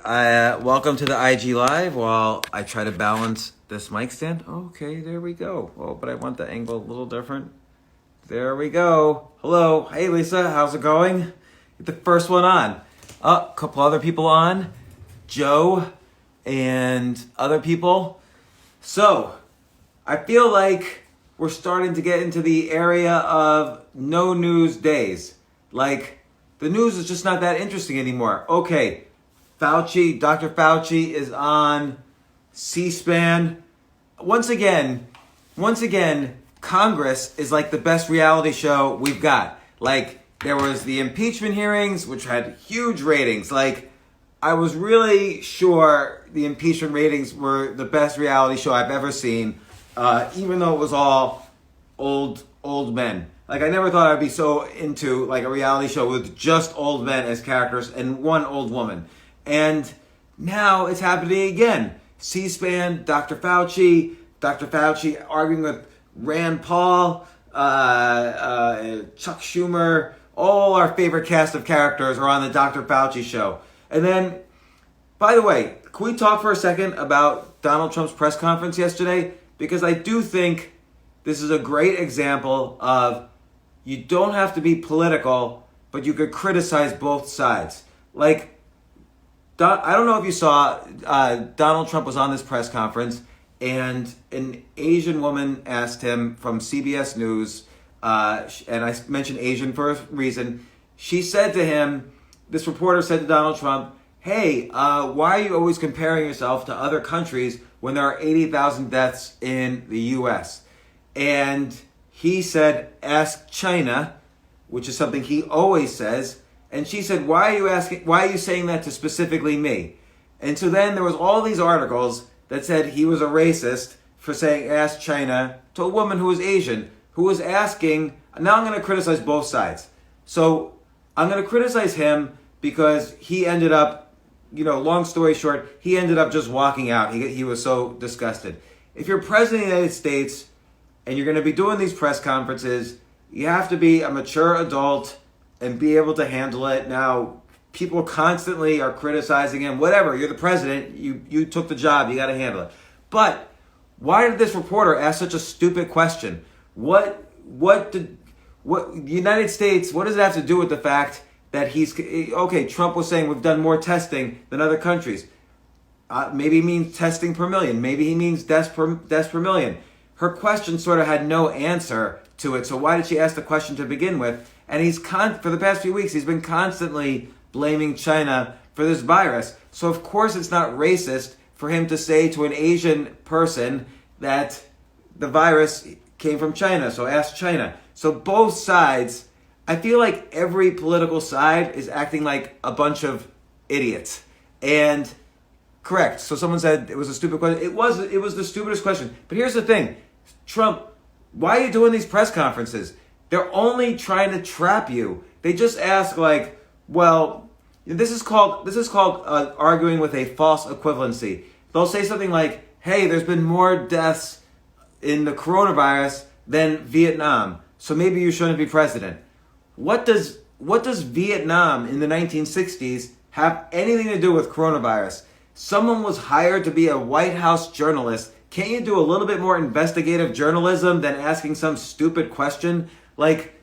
Welcome to the IG Live while I try to balance this mic stand. Okay, there we go. Oh, but I want the angle a little different. There we go. Hello. Hey, Lisa. How's it going? Get the first one on. A couple other people on. Joe and other people. So, I feel like we're starting to get into the area of no news days. Like, the news is just not that interesting anymore. Okay, Fauci, Dr. Fauci is on C-SPAN. Once again, Congress is like the best reality show we've got. Like, there was the impeachment hearings, which had huge ratings. Like, I was really sure the impeachment ratings were the best reality show I've ever seen, even though it was all old men. Like, I never thought I'd be so into like a reality show with just old men as characters and one old woman. And now it's happening again. C-SPAN, Dr. Fauci arguing with Rand Paul, Chuck Schumer. All our favorite cast of characters are on the Dr. Fauci show. And then, by the way, can we talk for a second about Donald Trump's press conference yesterday? Because I do think this is a great example of you don't have to be political, but you could criticize both sides. Like, I don't know if you saw, Donald Trump was on this press conference, and an Asian woman asked him from CBS News, and I mentioned Asian for a reason. She said to him, this reporter said to Donald Trump, hey, why are you always comparing yourself to other countries when there are 80,000 deaths in the U.S.? And he said, ask China, which is something he always says. And she said, why are you saying that to specifically me? And so then there was all these articles that said he was a racist for saying ask China to a woman who was Asian, who was asking. Now I'm going to criticize both sides. So I'm going to criticize him because he ended up, long story short, he ended up just walking out. He was so disgusted. If you're president of the United States and you're going to be doing these press conferences, you have to be a mature adult and be able to handle it. Now, people constantly are criticizing him. Whatever, you're the president. You took the job. You got to handle it. But why did this reporter ask such a stupid question? What United States, what does it have to do with the fact that Trump was saying we've done more testing than other countries. Maybe he means testing per million. Maybe he means deaths per million. Her question sort of had no answer to it. So why did she ask the question to begin with? And for the past few weeks, he's been constantly blaming China for this virus. So of course it's not racist for him to say to an Asian person that the virus came from China. So ask China. So both sides, I feel like every political side is acting like a bunch of idiots. And correct. So someone said it was a stupid question. It was the stupidest question. But here's the thing. Trump, why are you doing these press conferences? They're only trying to trap you. They just ask like, well, this is called arguing with a false equivalency. They'll say something like, hey, there's been more deaths in the coronavirus than Vietnam, so maybe you shouldn't be president. What does Vietnam in the 1960s have anything to do with coronavirus? Someone was hired to be a White House journalist. Can't you do a little bit more investigative journalism than asking some stupid question? Like,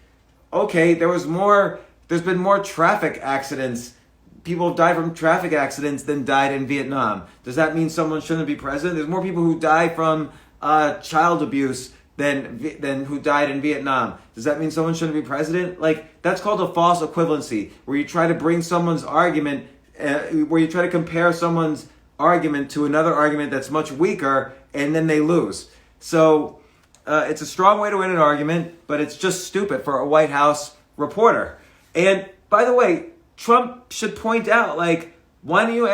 okay, there's been more traffic accidents. People have died from traffic accidents than died in Vietnam. Does that mean someone shouldn't be president? There's more people who die from child abuse than who died in Vietnam. Does that mean someone shouldn't be president? Like, that's called a false equivalency, where you try to bring someone's argument, where you try to compare someone's argument to another argument that's much weaker, and then they lose. So it's a strong way to win an argument, but it's just stupid for a White House reporter. And by the way, Trump should point out, like, why don't you?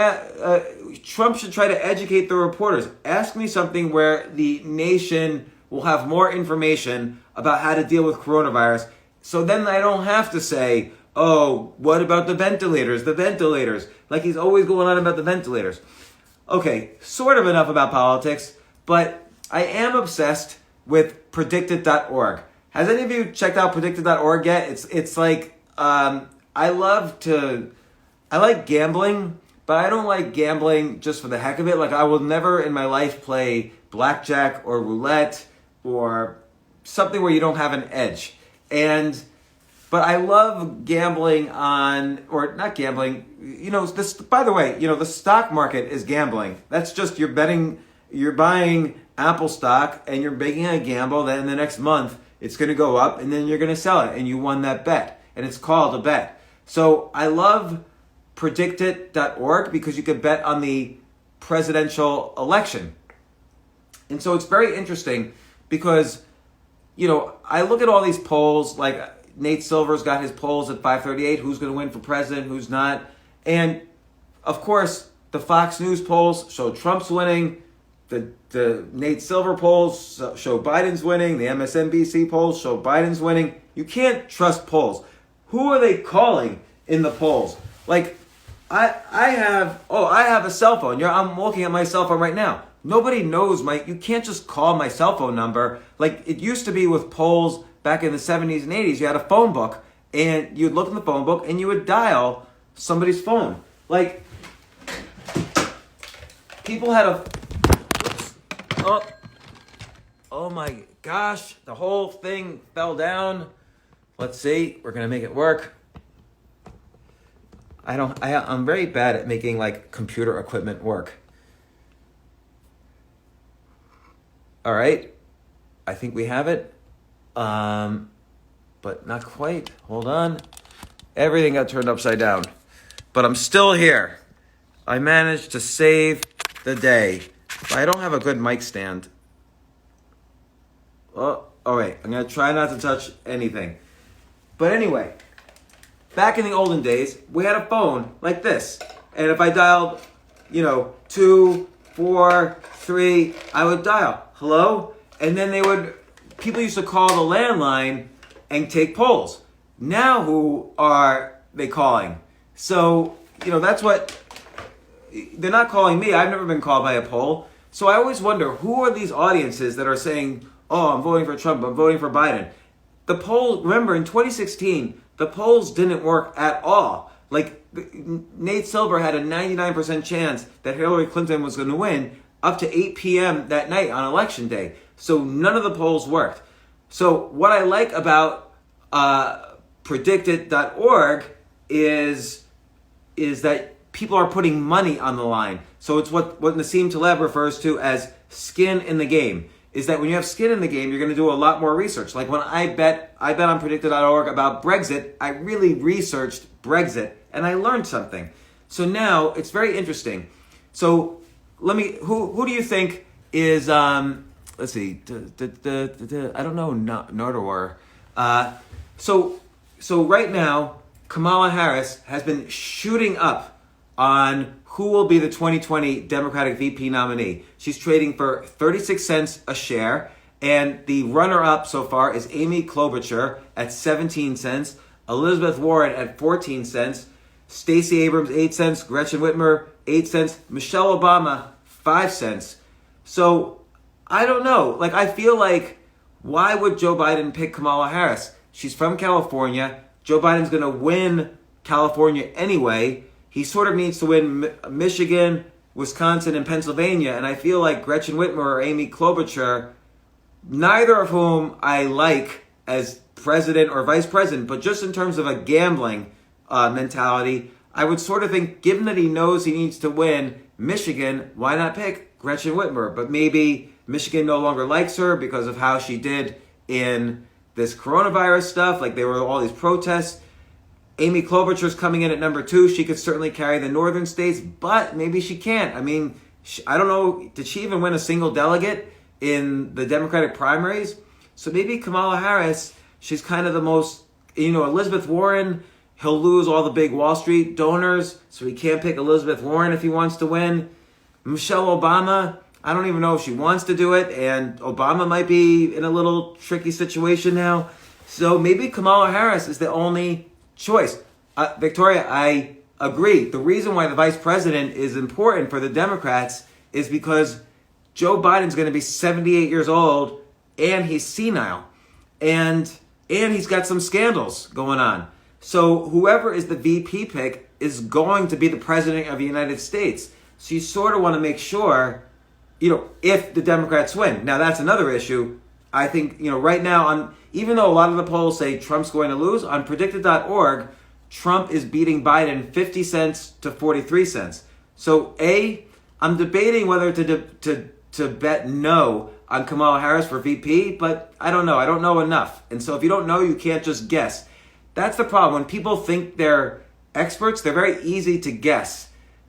Trump should try to educate the reporters. Ask me something where the nation will have more information about how to deal with coronavirus. So then I don't have to say, oh, what about the ventilators? The ventilators. Like, he's always going on about the ventilators. Okay, sort of enough about politics, but I am obsessed with Predicted.org. Has any of you checked out Predicted.org yet? It's like, I like gambling, but I don't like gambling just for the heck of it. Like, I will never in my life play blackjack or roulette or something where you don't have an edge. But I love gambling on, or not gambling, this, by the way, the stock market is gambling. That's just, you're buying Apple stock and you're making a gamble that in the next month it's going to go up and then you're going to sell it and you won that bet. And it's called a bet. So I love Predictedorg because you could bet on the presidential election. And so it's very interesting because, I look at all these polls, like Nate Silver's got his polls at 538, who's going to win for president, who's not. And of course, the Fox News polls show Trump's winning. The Nate Silver polls show Biden's winning. The MSNBC polls show Biden's winning. You can't trust polls. Who are they calling in the polls? Like, I have a cell phone. I'm looking at my cell phone right now. Nobody knows you can't just call my cell phone number. Like it used to be with polls back in the 70s and 80s. You had a phone book and you'd look in the phone book and you would dial somebody's phone. Like, people had oh my gosh, the whole thing fell down. Let's see, we're going to make it work. I'm very bad at making like computer equipment work. All right, I think we have it, but not quite. Hold on. Everything got turned upside down, but I'm still here. I managed to save the day. I don't have a good mic stand. Oh, all right. I'm going to try not to touch anything. But anyway, back in the olden days, we had a phone like this. And if I dialed, 2, 4, 3, I would dial, hello? And then people used to call the landline and take polls. Now who are they calling? So, that's what, they're not calling me. I've never been called by a poll. So I always wonder, who are these audiences that are saying, oh, I'm voting for Trump, I'm voting for Biden? The poll, remember in 2016, the polls didn't work at all. Like Nate Silver had a 99% chance that Hillary Clinton was going to win up to 8 p.m. that night on election day. So none of the polls worked. So what I like about Predicted.org is that people are putting money on the line. So it's what Nassim Taleb refers to as skin in the game. Is that when you have skin in the game, you're going to do a lot more research. Like when I bet on Predicted.org about Brexit, I really researched Brexit and I learned something. So now it's very interesting. So who do you think is, let's see, I don't know, Nordor. So right now, Kamala Harris has been shooting up on who will be the 2020 Democratic VP nominee. She's trading for 36 cents a share, and the runner-up so far is Amy Klobuchar at 17 cents, Elizabeth Warren at 14 cents, Stacey Abrams 8 cents, Gretchen Whitmer 8 cents, Michelle Obama 5 cents. So I don't know. Like, I feel like, why would Joe Biden pick Kamala Harris? She's from California. Joe Biden's going to win California anyway. He sort of needs to win Michigan, Wisconsin, and Pennsylvania. And I feel like Gretchen Whitmer or Amy Klobuchar, neither of whom I like as president or vice president, but just in terms of a gambling mentality, I would sort of think, given that he knows he needs to win Michigan, why not pick Gretchen Whitmer? But maybe Michigan no longer likes her because of how she did in this coronavirus stuff. Like, there were all these protests. Amy Klobuchar's coming in at number 2. She could certainly carry the northern states, but maybe she can't. I mean, I don't know. Did she even win a single delegate in the Democratic primaries? So maybe Kamala Harris, she's kind of the most, Elizabeth Warren, he'll lose all the big Wall Street donors, so he can't pick Elizabeth Warren if he wants to win. Michelle Obama, I don't even know if she wants to do it, and Obama might be in a little tricky situation now. So maybe Kamala Harris is the only choice. Victoria, I agree. The reason why the vice president is important for the Democrats is because Joe Biden's going to be 78 years old and he's senile. And he's got some scandals going on. So whoever is the VP pick is going to be the president of the United States. So you sort of want to make sure, if the Democrats win. Now that's another issue. I think, right now, even though a lot of the polls say Trump's going to lose, on Predictedorg, Trump is beating Biden 50 cents to 43 cents. So I'm debating whether to bet no on Kamala Harris for VP, but I don't know. I don't know enough. And so if you don't know, you can't just guess. That's the problem. When people think they're experts, they're very easy to guess.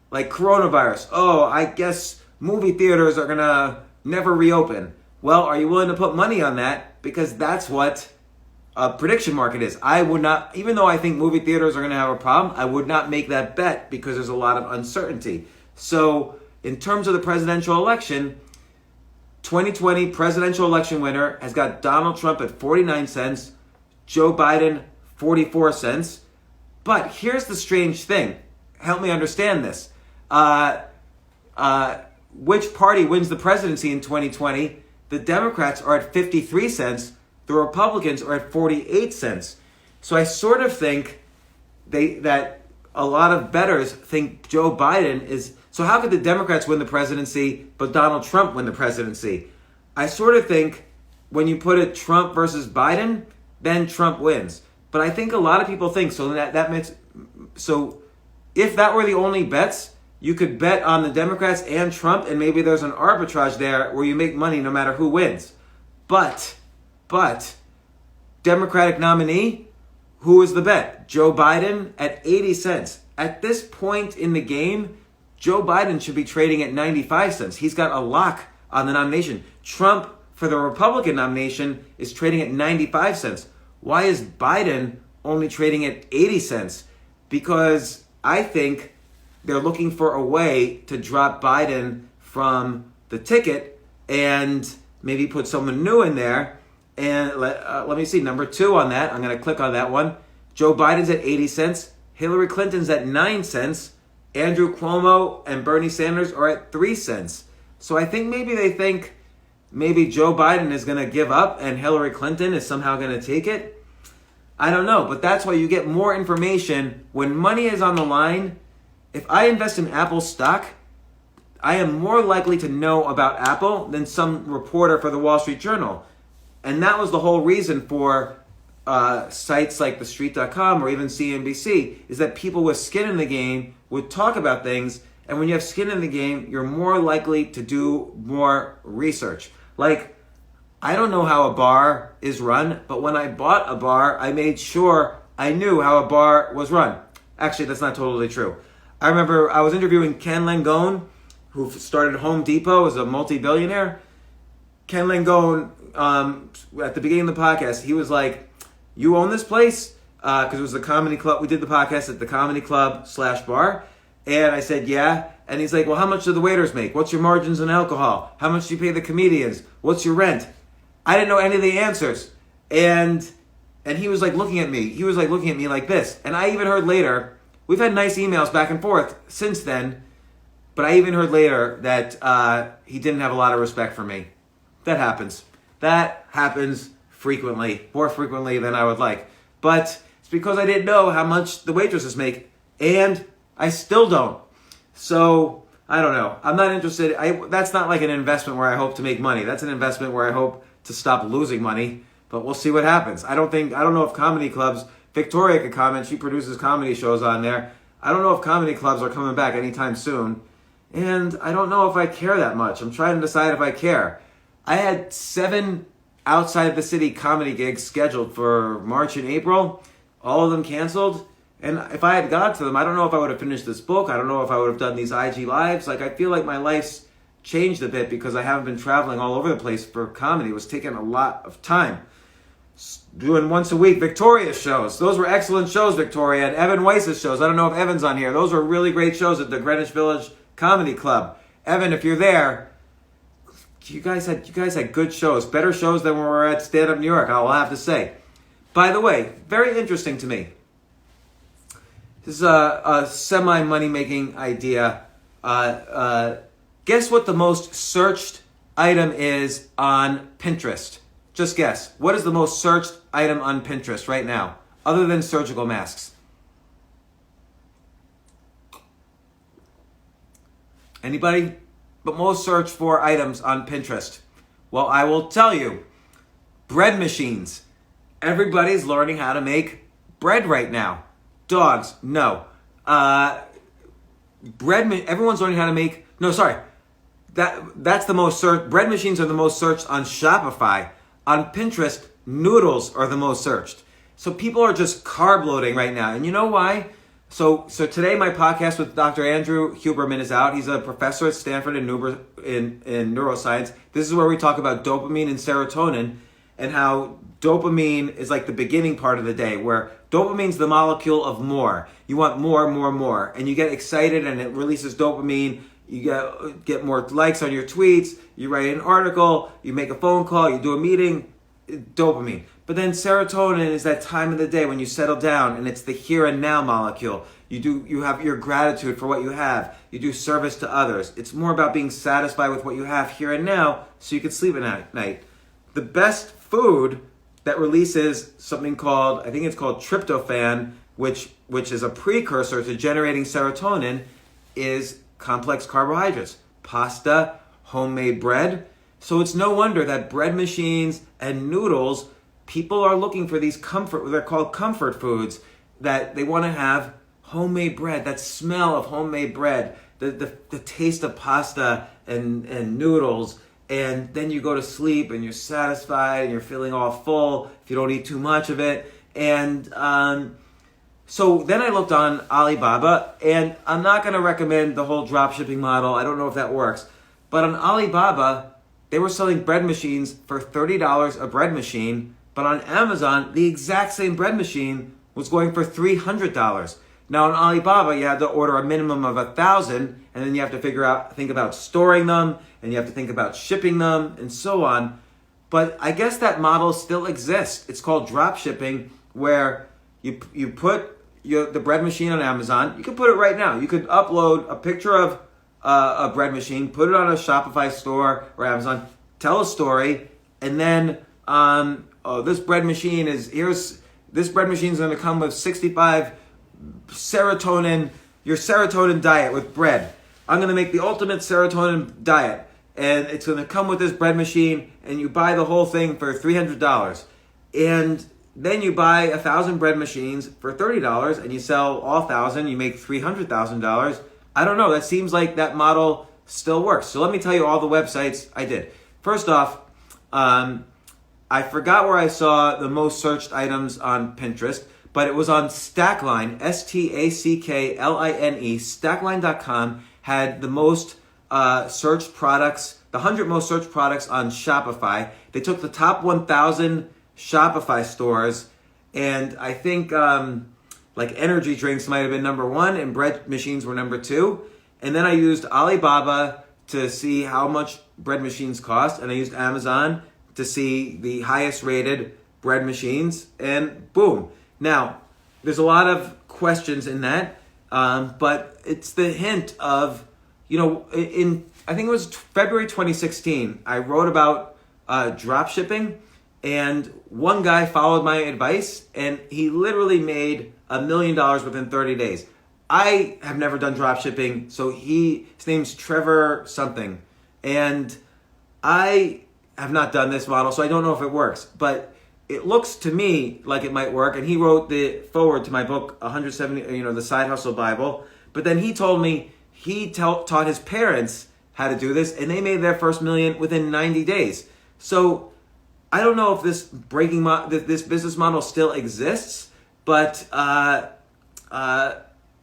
Like coronavirus. Oh, I guess movie theaters are going to never reopen. Well, are you willing to put money on that? Because that's what a prediction market is. I would not, even though I think movie theaters are going to have a problem, I would not make that bet because there's a lot of uncertainty. So in terms of the presidential election, 2020 presidential election winner has got Donald Trump at 49 cents, Joe Biden 44 cents. But here's the strange thing. Help me understand this. Which party wins the presidency in 2020? The Democrats are at 53 cents. The Republicans are at 48 cents. So I sort of think that a lot of bettors think Joe Biden is... So how could the Democrats win the presidency, but Donald Trump win the presidency? I sort of think when you put it Trump versus Biden, then Trump wins. But I think a lot of people think, so that means... So if that were the only bets, you could bet on the Democrats and Trump, and maybe there's an arbitrage there where you make money no matter who wins. But, Democratic nominee, who is the bet? Joe Biden at 80 cents. At this point in the game, Joe Biden should be trading at 95 cents. He's got a lock on the nomination. Trump, for the Republican nomination, is trading at 95 cents. Why is Biden only trading at 80 cents? Because I think they're looking for a way to drop Biden from the ticket and maybe put someone new in there. And let me see, number 2 on that. I'm going to click on that one. Joe Biden's at 80 cents. Hillary Clinton's at 9 cents. Andrew Cuomo and Bernie Sanders are at 3 cents. So I think maybe they think maybe Joe Biden is going to give up and Hillary Clinton is somehow going to take it. I don't know, but that's why you get more information when money is on the line. If I invest in Apple stock, I am more likely to know about Apple than some reporter for the Wall Street Journal. And that was the whole reason for sites like TheStreet.com or even CNBC, is that people with skin in the game would talk about things. And when you have skin in the game, you're more likely to do more research. Like, I don't know how a bar is run, but when I bought a bar, I made sure I knew how a bar was run. Actually, that's not totally true. I remember I was interviewing Ken Langone, who started Home Depot as a multi-billionaire. Ken Langone, at the beginning of the podcast, he was like, "You own this place?" Because it was the comedy club. We did the podcast at the comedy club /bar. And I said, "Yeah." And he's like, "Well, how much do the waiters make? What's your margins on alcohol? How much do you pay the comedians? What's your rent?" I didn't know any of the answers. And he was like looking at me. He was like looking at me like this. And I even heard later, we've had nice emails back and forth since then, but I even heard later that he didn't have a lot of respect for me. That happens. That happens frequently, more frequently than I would like. But it's because I didn't know how much the waitresses make, and I still don't. So, I don't know. I'm not interested. That's not like an investment where I hope to make money. That's an investment where I hope to stop losing money, but we'll see what happens. I don't know if comedy clubs, Victoria could comment, she produces comedy shows on there. I don't know if comedy clubs are coming back anytime soon, and I don't know if I care that much. I'm trying to decide if I care. I had 7 outside of the city comedy gigs scheduled for March and April, all of them canceled, and if I had gone to them, I don't know if I would have finished this book, I don't know if I would have done these IG lives. Like, I feel like my life's changed a bit because I haven't been traveling all over the place for comedy. It was taking a lot of time. Doing once a week Victoria's shows. Those were excellent shows, Victoria, and Evan Weiss's shows. I don't know if Evan's on here. Those were really great shows at the Greenwich Village Comedy Club. Evan, if you're there, you guys had good shows. Better shows than when we were at Stand Up New York, I'll have to say. By the way, very interesting to me. This is a semi-money-making idea. Guess what the most searched item is on Pinterest? Just guess. What is the most searched item on Pinterest right now? other than surgical masks. Anybody? But most search for items on Pinterest. Well, I will tell you, bread machines. Everybody's learning how to make bread right now. Dogs, no. Everyone's learning how to make, no, sorry. That's the most searched. Bread machines are the most searched on Shopify. On Pinterest, noodles are the most searched. So people are just carb loading right now. And you know why? So today my podcast with Dr. Andrew Huberman is out. He's a professor at Stanford in neuroscience. This is where we talk about dopamine and serotonin and how dopamine is like the beginning part of the day, where dopamine's the molecule of more. You want more, more, more. And you get excited and it releases dopamine. You get more likes on your tweets. You write an article. You make a phone call. You do a meeting. Dopamine. But then serotonin is that time of the day when you settle down, and it's the here and now molecule. You have your gratitude for what you have. You do service to others. It's more about being satisfied with what you have here and now so you can sleep at night. The best food that releases something called, I think it's called tryptophan, which is a precursor to generating serotonin, is complex carbohydrates. Pasta, homemade bread. So it's no wonder that bread machines and noodles, people are looking for these they're called comfort foods, that they want to have homemade bread, that smell of homemade bread, the taste of pasta and noodles, and then you go to sleep and you're satisfied and you're feeling all full if you don't eat too much of it. And so then I looked on Alibaba, and I'm not going to recommend the whole drop shipping model. I don't know if that works. But on Alibaba, they were selling bread machines for $30 a bread machine. But on Amazon, the exact same bread machine was going for $300. Now on Alibaba, you had to order a minimum of 1,000, and then you have to think about storing them, and you have to think about shipping them, and so on. But I guess that model still exists. It's called drop shipping, where you put the bread machine on Amazon. You can put it right now. You could upload a picture of a bread machine, put it on a Shopify store or Amazon, tell a story, and then this bread machine is going to come with 65 your serotonin diet with bread. I'm going to make the ultimate serotonin diet, and it's going to come with this bread machine, and you buy the whole thing for $300. And then you buy 1,000 bread machines for $30, and you sell all 1,000, you make $300,000. I don't know, that seems like that model still works. So let me tell you all the websites I did. First off, I forgot where I saw the most searched items on Pinterest, but it was on Stackline, Stackline, Stackline.com had the most searched products, the 100 most searched products on Shopify. They took the top 1,000 Shopify stores, and I think like energy drinks might have been number 1 and bread machines were number 2. And then I used Alibaba to see how much bread machines cost, and I used Amazon to see the highest rated bread machines, and boom. Now, there's a lot of questions in that, but it's the hint of, I think it was February 2016, I wrote about drop shipping, and one guy followed my advice, and he literally made $1 million within 30 days. I have never done drop shipping, so his name's Trevor something, and I have not done this model, so I don't know if it works, but it looks to me like it might work. And he wrote the foreword to my book, 170, the Side Hustle Bible. But then he told me he taught his parents how to do this, and they made their first $1 million within 90 days. So I don't know if this this business model still exists, but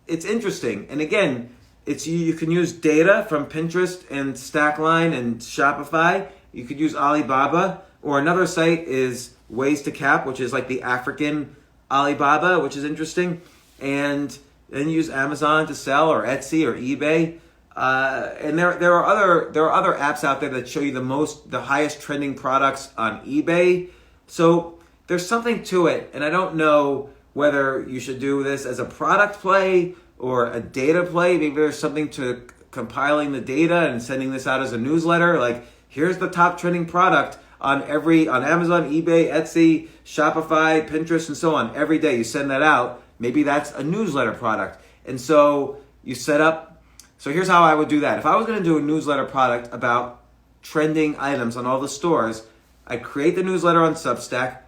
it's interesting. And again, you can use data from Pinterest and Stackline and Shopify. You could use Alibaba, or another site is Ways to Cap, which is like the African Alibaba, which is interesting. And then use Amazon to sell, or Etsy or eBay. And there are other apps out there that show you the highest trending products on eBay. So there's something to it, and I don't know whether you should do this as a product play or a data play. Maybe there's something to compiling the data and sending this out as a newsletter. Like, here's the top trending product on Amazon, eBay, Etsy, Shopify, Pinterest, and so on. Every day you send that out. Maybe that's a newsletter product. And so you set up, so here's how I would do that. If I was going to do a newsletter product about trending items on all the stores, I'd create the newsletter on Substack.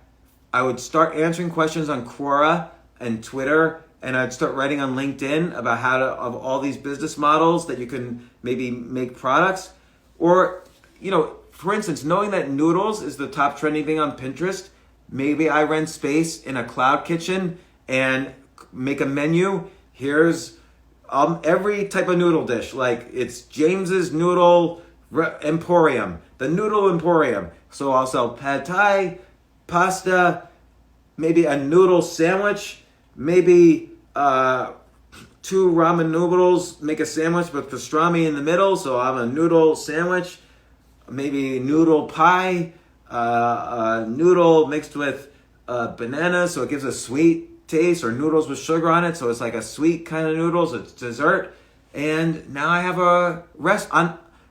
I would start answering questions on Quora and Twitter, and I'd start writing on LinkedIn about of all these business models that you can maybe make products. Or, for instance, knowing that Noodles is the top trending thing on Pinterest, maybe I rent space in a cloud kitchen and make a menu. Here's every type of noodle dish, like it's James's Noodle Emporium, the Noodle Emporium. So I'll sell pad thai, pasta, maybe a noodle sandwich, maybe 2 ramen noodles, make a sandwich with pastrami in the middle, so I'll have a noodle sandwich, maybe noodle pie, noodle mixed with banana, so it gives a sweet taste, or noodles with sugar on it, so it's like a sweet kind of noodles, it's dessert. And now I have a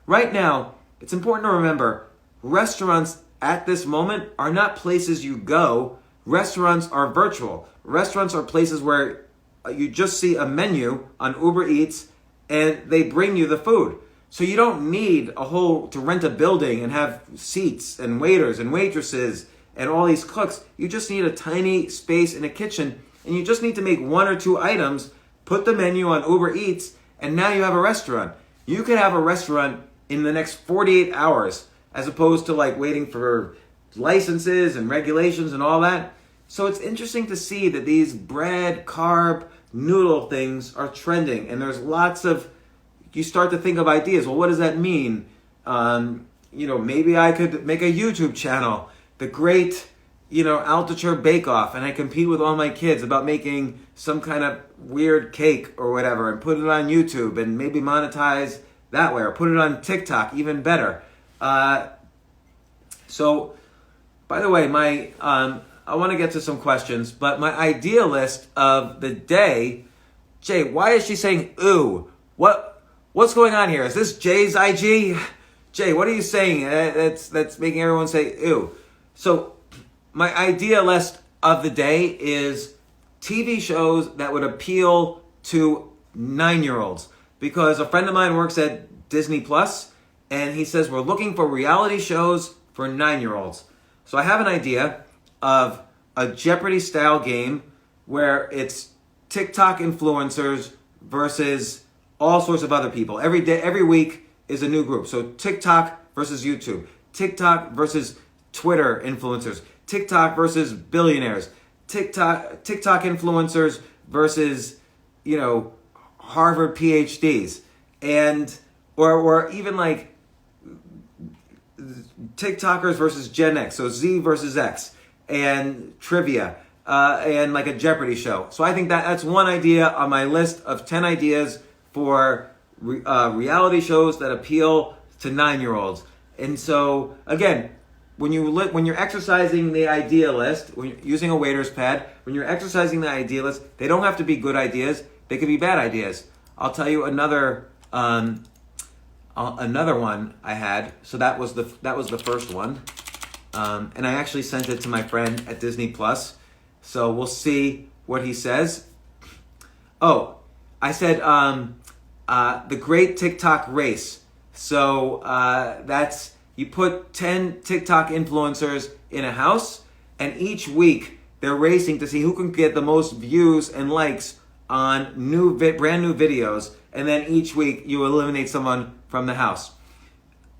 right now, it's important to remember, restaurants at this moment are not places you go. Restaurants are virtual. Restaurants are places where you just see a menu on Uber Eats and they bring you the food. So you don't need to rent a building and have seats and waiters and waitresses and all these cooks. You just need a tiny space in a kitchen, and you just need to make 1 or 2 items, put the menu on Uber Eats, and now you have a restaurant. You could have a restaurant in the next 48 hours, as opposed to waiting for licenses and regulations and all that. So it's interesting to see that these bread, carb, noodle things are trending, and there's lots of, you start to think of ideas. Well, what does that mean? Maybe I could make a YouTube channel, the great, Altucher Bake Off, and I compete with all my kids about making some kind of weird cake or whatever, and put it on YouTube and maybe monetize that way, or put it on TikTok, even better. So, by the way, I want to get to some questions, but my idea list of the day, Jay, why is she saying ooh? What's going on here? Is this Jay's IG? Jay, what are you saying? That's making everyone say ooh. So, my idea list of the day is TV shows that would appeal to 9-year-olds, because a friend of mine works at Disney Plus, and he says we're looking for reality shows for 9-year-olds. So I have an idea of a Jeopardy-style game where it's TikTok influencers versus all sorts of other people. Every week is a new group. So TikTok versus YouTube, TikTok versus Twitter influencers, TikTok versus billionaires, TikTok influencers versus, Harvard PhDs, and or even TikTokers versus Gen X, so Z versus X, and trivia, and a Jeopardy show. So I think that's one idea on my list of 10 ideas for reality shows that appeal to 9-year-olds. And so again, when you're exercising the idea list, when you're using a waiter's pad, when you're exercising the idea list, they don't have to be good ideas. They could be bad ideas. I'll tell you another one I had. So that was the first one, and I actually sent it to my friend at Disney Plus. So we'll see what he says. Oh, I said the Great TikTok Race. So that's, you put 10 TikTok influencers in a house, and each week they're racing to see who can get the most views and likes on brand new videos, and then each week you eliminate someone from the house.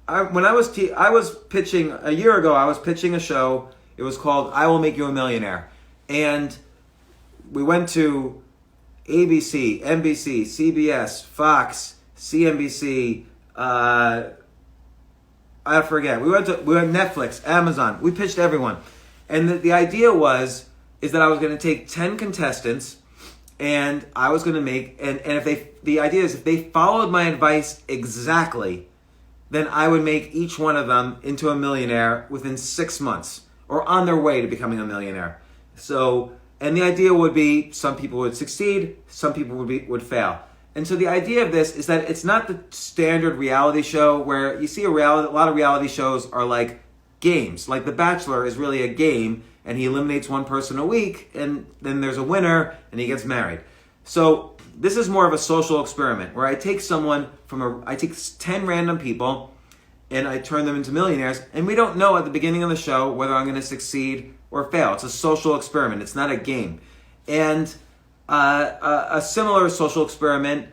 I was pitching a year ago. I was pitching a show. It was called "I Will Make You a Millionaire," and we went to ABC, NBC, CBS, Fox, CNBC. I forget. We went Netflix, Amazon. We pitched everyone, and the idea is that I was going to take 10 contestants, and I was going to make, and the idea is if they followed my advice exactly, then I would make each one of them into a millionaire within 6 months, or on their way to becoming a millionaire. So, and the idea would be some people would succeed, some people would fail. And so the idea of this is that it's not the standard reality show where you see a lot of reality shows are like games. Like The Bachelor is really a game, and he eliminates one person a week, and then there's a winner, and he gets married. So this is more of a social experiment where I take 10 random people and I turn them into millionaires, and we don't know at the beginning of the show whether I'm going to succeed or fail. It's a social experiment. It's not a game. And a similar social experiment,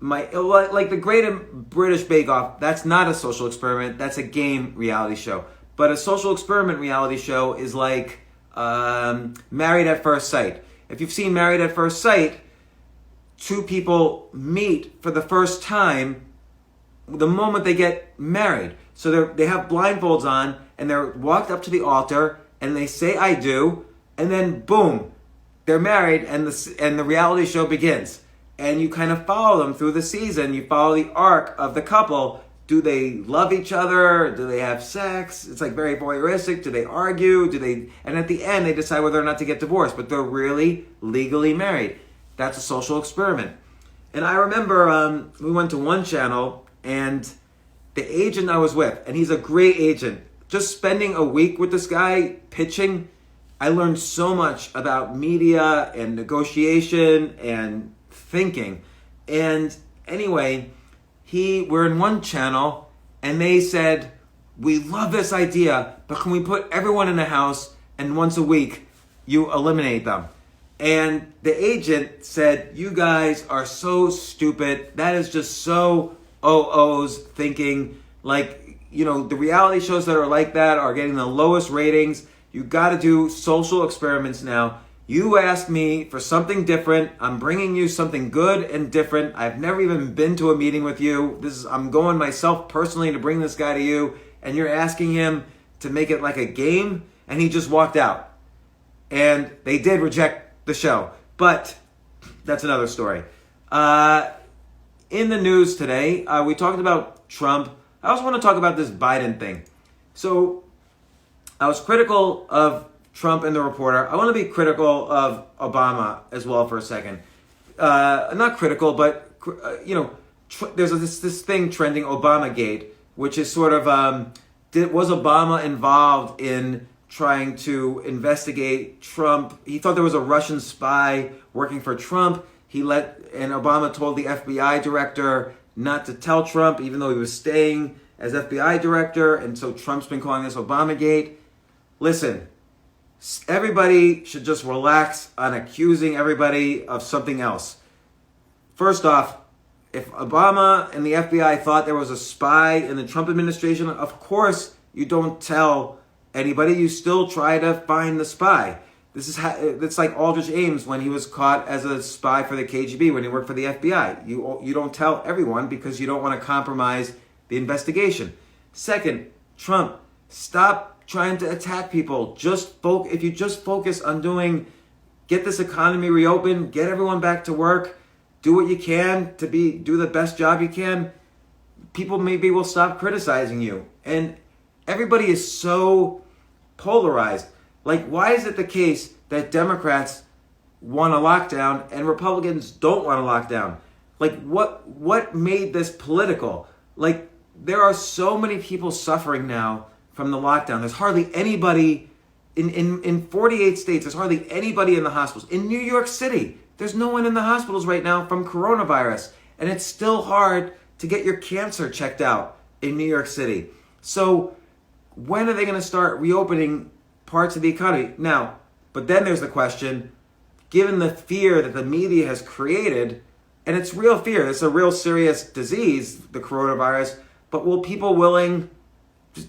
like the Great British Bake Off, that's not a social experiment. That's a game reality show. But a social experiment reality show is like Married at First Sight. If you've seen Married at First Sight, two people meet for the first time the moment they get married. So they have blindfolds on, and they're walked up to the altar, and they say "I do," and then boom, they're married, and the reality show begins. And you kind of follow them through the season. You follow the arc of the couple. Do they love each other? Do they have sex? It's like very voyeuristic. Do they argue? And at the end, they decide whether or not to get divorced, but they're really legally married. That's a social experiment. And I remember we went to one channel, and the agent I was with, and he's a great agent, just spending a week with this guy pitching, I learned so much about media and negotiation and thinking. And anyway, we're in one channel, and they said, "We love this idea, but can we put everyone in a house, and once a week you eliminate them?" And the agent said, "You guys are so stupid. That is just so OO's thinking. Like, the reality shows that are like that are getting the lowest ratings. You got to do social experiments now. You asked me for something different. I'm bringing you something good and different. I've never even been to a meeting with you. I'm going myself personally to bring this guy to you, and you're asking him to make it like a game?" And he just walked out. And they did reject the show, but that's another story. In the news today, we talked about Trump. I also want to talk about this Biden thing. So I was critical of Trump and the reporter. I want to be critical of Obama as well for a second. Not critical, but there's this thing trending, Obamagate, which is sort of was Obama involved in trying to investigate Trump? He thought there was a Russian spy working for Trump. And Obama told the FBI director not to tell Trump, even though he was staying as FBI director. And so Trump's been calling this Obamagate. Listen, everybody should just relax on accusing everybody of something else. First off, if Obama and the FBI thought there was a spy in the Trump administration, of course you don't tell anybody. You still try to find the spy. It's like Aldrich Ames when he was caught as a spy for the KGB when he worked for the FBI. You don't tell everyone because you don't want to compromise the investigation. Second, Trump, stop trying to attack people. If you just focus on get this economy reopened, get everyone back to work, do what you can to do the best job you can, people maybe will stop criticizing you. And everybody is so polarized. Like, why is it the case that Democrats want a lockdown and Republicans don't want a lockdown? Like, what made this political? Like, there are so many people suffering now from the lockdown. There's hardly anybody in 48 states. There's hardly anybody in the hospitals. In New York City, there's no one in the hospitals right now from coronavirus. And it's still hard to get your cancer checked out in New York City. So when are they going to start reopening parts of the economy? Now, but then there's the question, given the fear that the media has created, and it's real fear, it's a real serious disease, the coronavirus, but will people be willing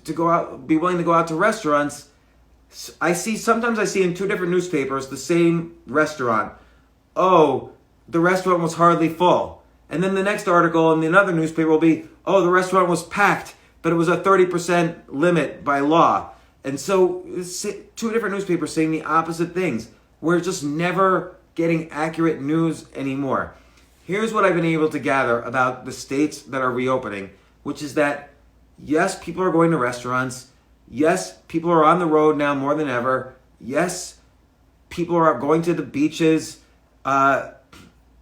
to go out to restaurants? Sometimes I see in two different newspapers the same restaurant. Oh, the restaurant was hardly full. And then the next article in another newspaper will be, oh, the restaurant was packed, but it was a 30% limit by law. And so two different newspapers saying the opposite things. We're just never getting accurate news anymore. Here's what I've been able to gather about the states that are reopening, which is that, yes, people are going to restaurants. Yes, people are on the road now more than ever. Yes, people are going to the beaches.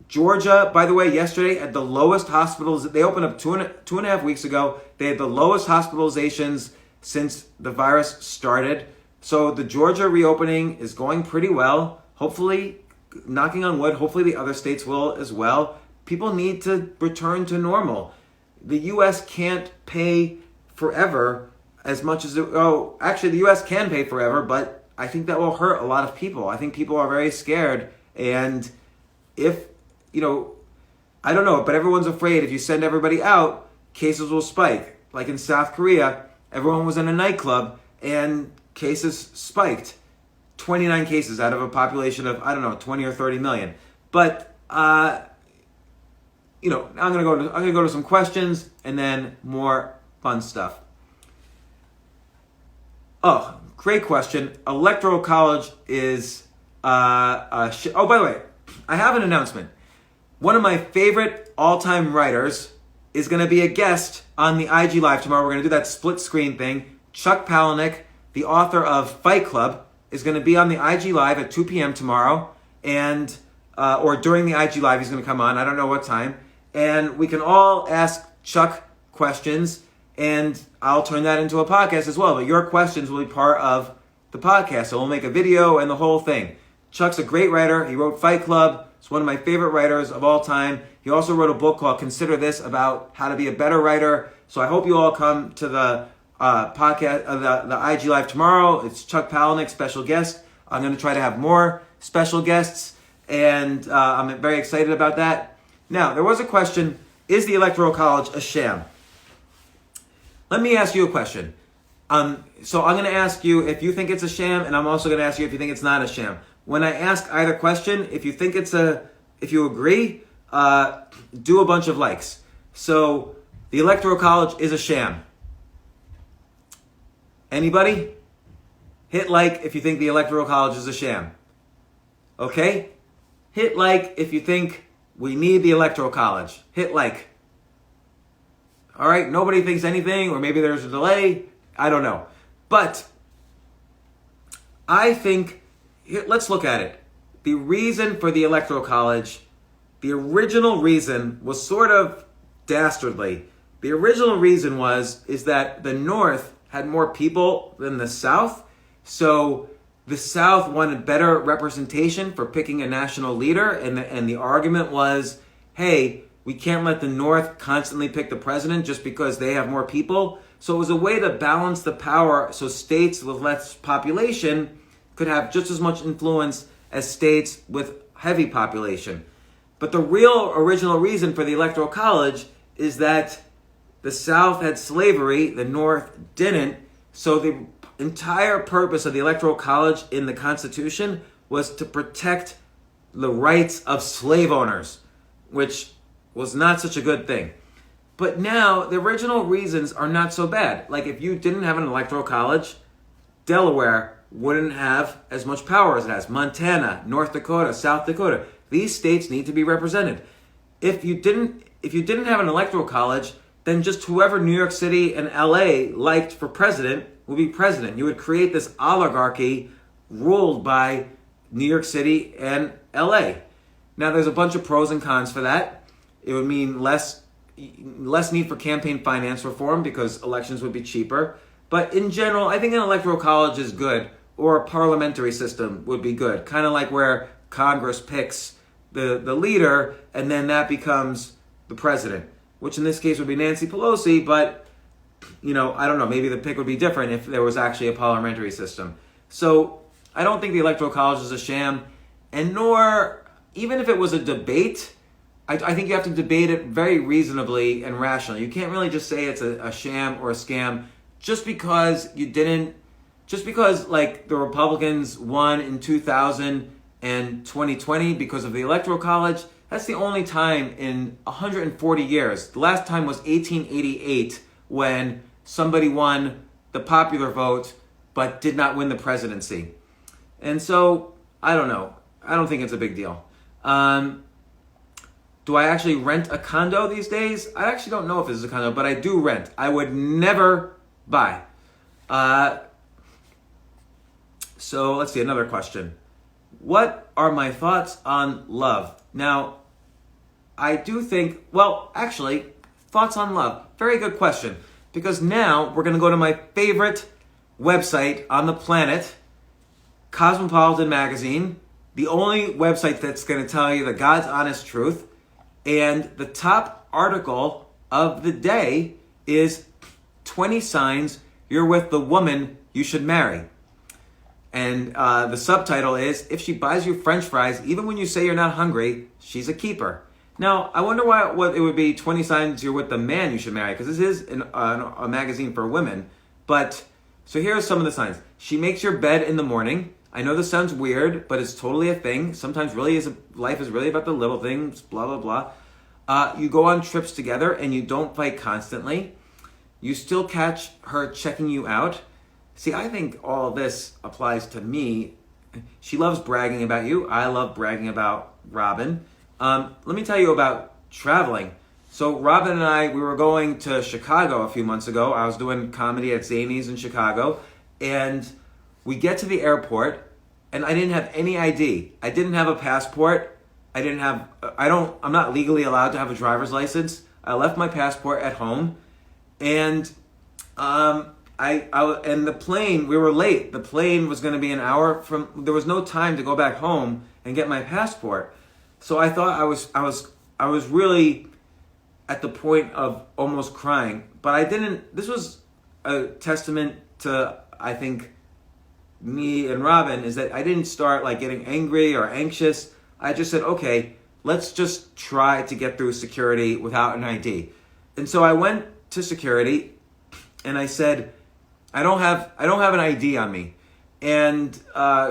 Georgia, by the way, yesterday had the lowest hospitals. They opened up two and a half weeks ago. They had the lowest hospitalizations since the virus started. So the Georgia reopening is going pretty well. Hopefully, knocking on wood, hopefully the other states will as well. People need to return to normal. The U.S. can't pay forever as much as actually the U.S. can pay forever, but I think that will hurt a lot of people. I think people are very scared, and if, I don't know, but everyone's afraid if you send everybody out, cases will spike. Like in South Korea, everyone was in a nightclub and cases spiked. 29 cases out of a population of, 20 or 30 million. But, I'm going to go to some questions and then more fun stuff. Oh, great question. Electoral College is, by the way, I have an announcement. One of my favorite all-time writers is going to be a guest on the IG Live tomorrow. We're going to do that split screen thing. Chuck Palahniuk, the author of Fight Club, is going to be on the IG Live at 2 p.m. tomorrow, and or during the IG Live he's going to come on. I don't know what time. And we can all ask Chuck questions, and I'll turn that into a podcast as well. But your questions will be part of the podcast. So we'll make a video and the whole thing. Chuck's a great writer. He wrote Fight Club. He's one of my favorite writers of all time. He also wrote a book called Consider This, about how to be a better writer. So I hope you all come to the podcast, the IG Live tomorrow. It's Chuck Palahniuk, special guest. I'm going to try to have more special guests, and I'm very excited about that. Now, there was a question, is the Electoral College a sham? Let me ask you a question. So I'm going to ask you if you think it's a sham, and I'm also going to ask you if you think it's not a sham. When I ask either question, if you think if you agree, do a bunch of likes. So the Electoral College is a sham. Anybody? Hit like if you think the Electoral College is a sham. Okay? Hit like if you think we need the Electoral College. Hit like. All right? Nobody thinks anything, or maybe there's a delay. I don't know. But I think, let's look at it. The reason for the Electoral College, the original reason was sort of dastardly. The original reason is that the North had more people than the South. So the South wanted better representation for picking a national leader. And the argument was, hey, we can't let the North constantly pick the president just because they have more people. So it was a way to balance the power so states with less population could have just as much influence as states with heavy population. But the real original reason for the Electoral College is that the South had slavery, the North didn't. So the entire purpose of the Electoral College in the Constitution was to protect the rights of slave owners, which was not such a good thing. But now the original reasons are not so bad. Like if you didn't have an Electoral College, Delaware wouldn't have as much power as it has. Montana, North Dakota, South Dakota. These states need to be represented. If you didn't have an Electoral College, then just whoever New York City and LA liked for president would be president. You would create this oligarchy ruled by New York City and LA. Now there's a bunch of pros and cons for that. It would mean less need for campaign finance reform because elections would be cheaper. But in general, I think an Electoral College is good, or a parliamentary system would be good. Kind of like where Congress picks the leader and then that becomes the president, which in this case would be Nancy Pelosi, but I don't know, maybe the pick would be different if there was actually a parliamentary system. So I don't think the Electoral College is a sham, and nor, even if it was a debate, I think you have to debate it very reasonably and rationally. You can't really just say it's a sham or a scam just because like the Republicans won in 2000 and 2020 because of the Electoral College. That's the only time in 140 years. The last time was 1888 when somebody won the popular vote but did not win the presidency. And so, I don't know. I don't think it's a big deal. Do I actually rent a condo these days? I actually don't know if this is a condo, but I do rent. I would never buy. So let's see, another question. What are my thoughts on love? Now, I do think, thoughts on love. Very good question. because now we're going to go to my favorite website on the planet, Cosmopolitan Magazine, the only website that's going to tell you the God's honest truth. And the top article of the day is 20 signs you're with the woman you should marry. And the subtitle is, if she buys you French fries, even when you say you're not hungry, she's a keeper. Now, I wonder what it would be 20 signs you're with the man you should marry, because this is a magazine for women. But, so here are some of the signs. She makes your bed in the morning. I know this sounds weird, but it's totally a thing. Sometimes life is really about the little things, blah, blah, blah. You go on trips together and you don't fight constantly. You still catch her checking you out. See, I think all this applies to me. She loves bragging about you. I love bragging about Robin. Let me tell you about traveling. So Robin and I, we were going to Chicago a few months ago. I was doing comedy at Zany's in Chicago. And we get to the airport and I didn't have any ID. I didn't have a passport. I'm not legally allowed to have a driver's license. I left my passport at home. And and the plane, we were late. The plane was going to be an hour from, there was no time to go back home and get my passport. So I thought I was really at the point of almost crying, but I didn't. This was a testament to, I think, me and Robin, is that I didn't start like getting angry or anxious. I just said, okay, let's just try to get through security without an ID. And so I went to security and I said, I don't have an ID on me. And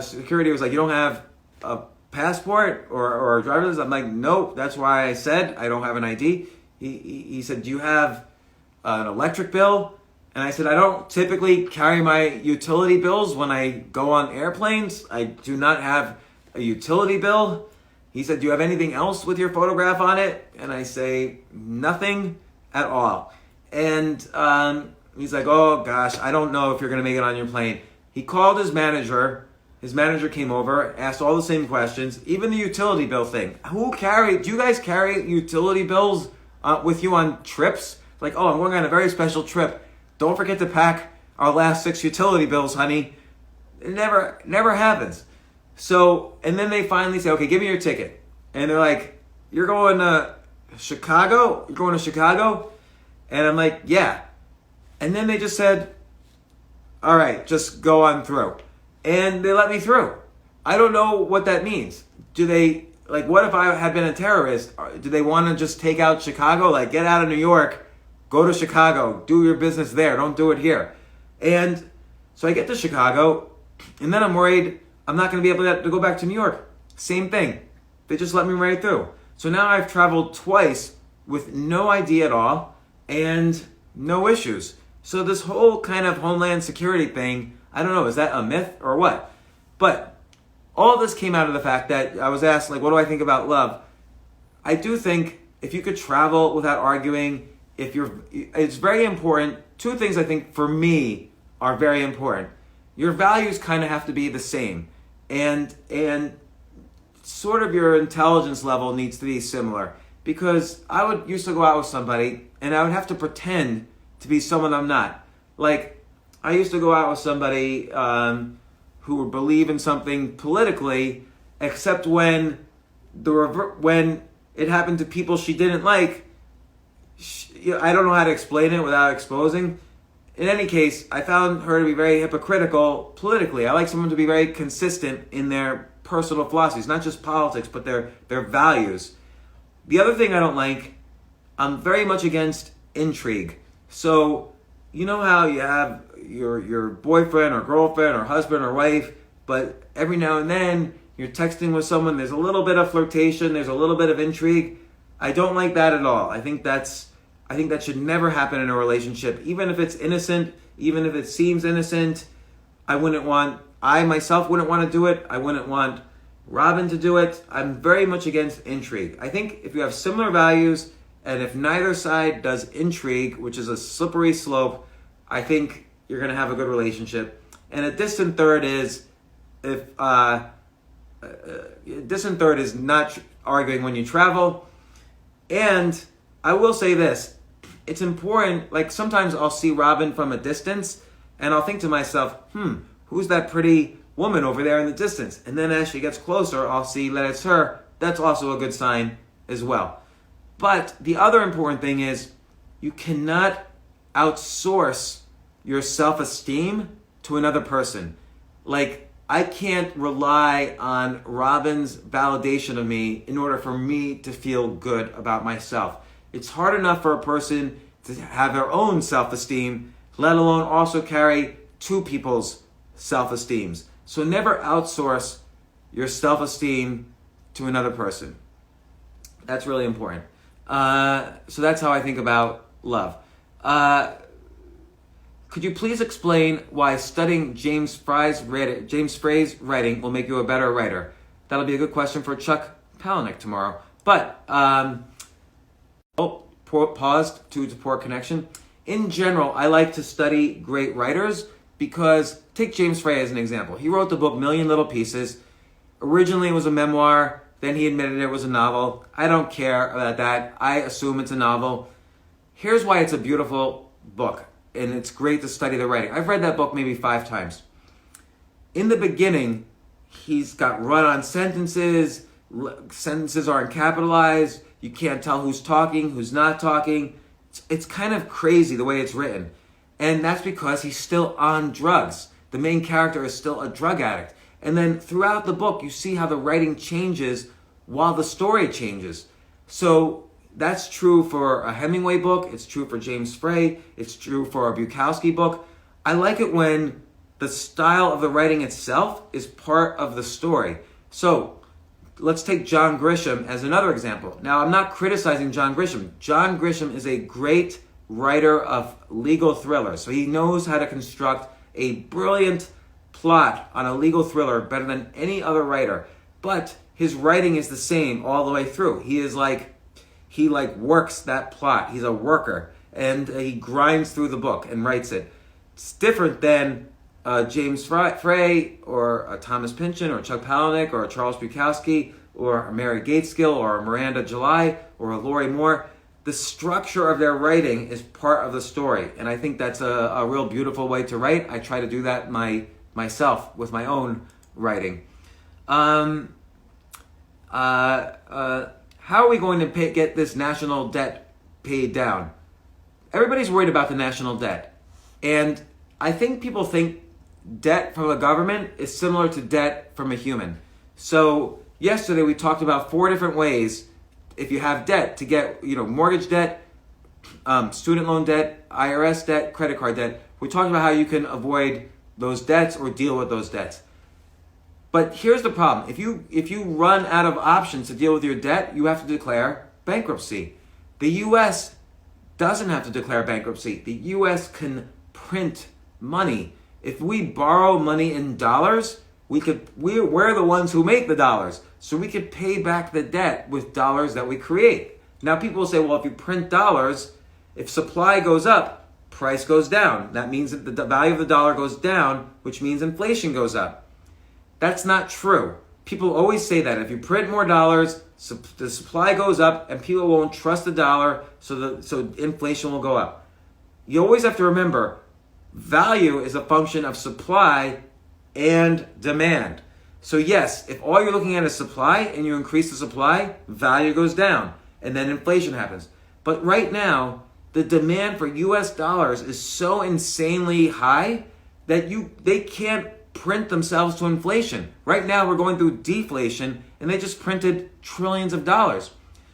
security was like, you don't have a passport or a driver's license? I'm like, nope, that's why I said I don't have an ID. He said, do you have an electric bill? And I said, I don't typically carry my utility bills when I go on airplanes. I do not have a utility bill. He said, do you have anything else with your photograph on it? And I say, nothing at all. And he's like, oh gosh, I don't know if you're going to make it on your plane. He called his manager. His manager came over, asked all the same questions, even the utility bill thing. Do you guys carry utility bills with you on trips? Like, oh, I'm going on a very special trip. Don't forget to pack our last 6 utility bills, honey. It never happens. So, and then they finally say, okay, give me your ticket. And they're like, you're going to Chicago? You're going to Chicago? And I'm like, yeah. And then they just said, all right, just go on through. And they let me through. I don't know what that means. What if I had been a terrorist? Do they want to just take out Chicago? Like, get out of New York, go to Chicago, do your business there, don't do it here. And so I get to Chicago, and then I'm worried I'm not going to be able to go back to New York. Same thing. They just let me right through. So now I've traveled twice with no ID at all and no issues. So this whole kind of homeland security thing, I don't know, is that a myth or what? But all this came out of the fact that I was asked, like, what do I think about love? I do think if you could travel without arguing, it's very important. 2 things I think for me are very important. Your values kind of have to be the same, and sort of your intelligence level needs to be similar. Because I used to go out with somebody and I would have to pretend to be someone I'm not. Like, I used to go out with somebody who would believe in something politically, except when it happened to people she didn't like. I don't know how to explain it without exposing. In any case, I found her to be very hypocritical politically. I like someone to be very consistent in their personal philosophies, not just politics, but their values. The other thing I don't like, I'm very much against intrigue. So, you know how you have your boyfriend or girlfriend or husband or wife, but every now and then you're texting with someone, there's a little bit of flirtation, there's a little bit of intrigue. I don't like that at all. I think that should never happen in a relationship, even if it's innocent, even if it seems innocent. I myself wouldn't want to do it. I wouldn't want Robin to do it. I'm very much against intrigue. I think if you have similar values, and if neither side does intrigue, which is a slippery slope, I think you're going to have a good relationship. And a distant third is not arguing when you travel. And I will say this, it's important. Like sometimes I'll see Robin from a distance and I'll think to myself, who's that pretty woman over there in the distance? And then as she gets closer, I'll see that it's her. That's also a good sign as well. But the other important thing is you cannot outsource your self-esteem to another person. Like, I can't rely on Robin's validation of me in order for me to feel good about myself. It's hard enough for a person to have their own self-esteem, let alone also carry two people's self-esteems. So never outsource your self-esteem to another person. That's really important. So that's how I think about love. Could you please explain why studying James Frey's writing will make you a better writer? That'll be a good question for Chuck Palahniuk tomorrow. But, paused due to poor connection. In general, I like to study great writers because, take James Frey as an example. He wrote the book Million Little Pieces. Originally it was a memoir, then he admitted it was a novel. I don't care about that. I assume it's a novel. Here's why it's a beautiful book, and it's great to study the writing. I've read that book maybe 5 times. In the beginning, he's got run-on sentences. Sentences aren't capitalized. You can't tell who's talking, who's not talking. It's kind of crazy the way it's written. And that's because he's still on drugs. The main character is still a drug addict. And then throughout the book, you see how the writing changes while the story changes. So that's true for a Hemingway book. It's true for James Frey. It's true for a Bukowski book. I like it when the style of the writing itself is part of the story. So let's take John Grisham as another example. Now, I'm not criticizing John Grisham. John Grisham is a great writer of legal thrillers. So he knows how to construct a brilliant plot on a legal thriller better than any other writer. But his writing is the same all the way through. He works that plot. He's a worker, and he grinds through the book and writes it. It's different than James Frey or Thomas Pynchon or Chuck Palahniuk or Charles Bukowski or Mary Gateskill or Miranda July or Lori Moore. The structure of their writing is part of the story, and I think that's a real beautiful way to write. I try to do that myself with my own writing. How are we going to get this national debt paid down? Everybody's worried about the national debt. And I think people think debt from a government is similar to debt from a human. So yesterday we talked about 4 different ways if you have debt to get, mortgage debt, student loan debt, IRS debt, credit card debt. We talked about how you can avoid those debts or deal with those debts. But here's the problem. If you run out of options to deal with your debt, you have to declare bankruptcy. The U.S. doesn't have to declare bankruptcy. The U.S. can print money. If we borrow money in dollars, we're the ones who make the dollars. So we could pay back the debt with dollars that we create. Now people will say, well, if you print dollars, if supply goes up, price goes down. That means that the value of the dollar goes down, which means inflation goes up. That's not true. People always say that. If you print more dollars, the supply goes up and people won't trust the dollar, so inflation will go up. You always have to remember, value is a function of supply and demand. So yes, if all you're looking at is supply and you increase the supply, value goes down and then inflation happens. But right now, the demand for US dollars is so insanely high that they can't print themselves to inflation. Right now we're going through deflation and they just printed trillions of dollars.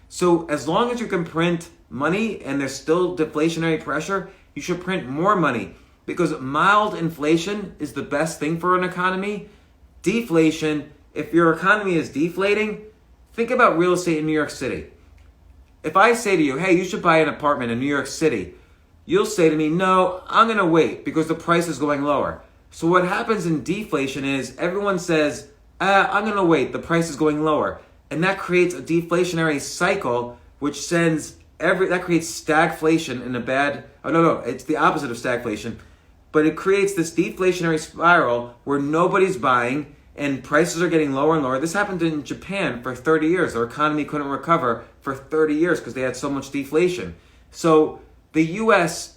So as long as you can print money and there's still deflationary pressure, you should print more money, because mild inflation is the best thing for an economy. Deflation, if your economy is deflating, think about real estate in New York City. If I say to you, hey, you should buy an apartment in New York City, you'll say to me, no, I'm going to wait because the price is going lower. So what happens in deflation is everyone says, I'm going to wait, the price is going lower. And that creates a deflationary cycle, which that creates stagflation in a bad, it's the opposite of stagflation. But it creates this deflationary spiral where nobody's buying and prices are getting lower and lower. This happened in Japan for 30 years. Their economy couldn't recover for 30 years because they had so much deflation. So the U.S.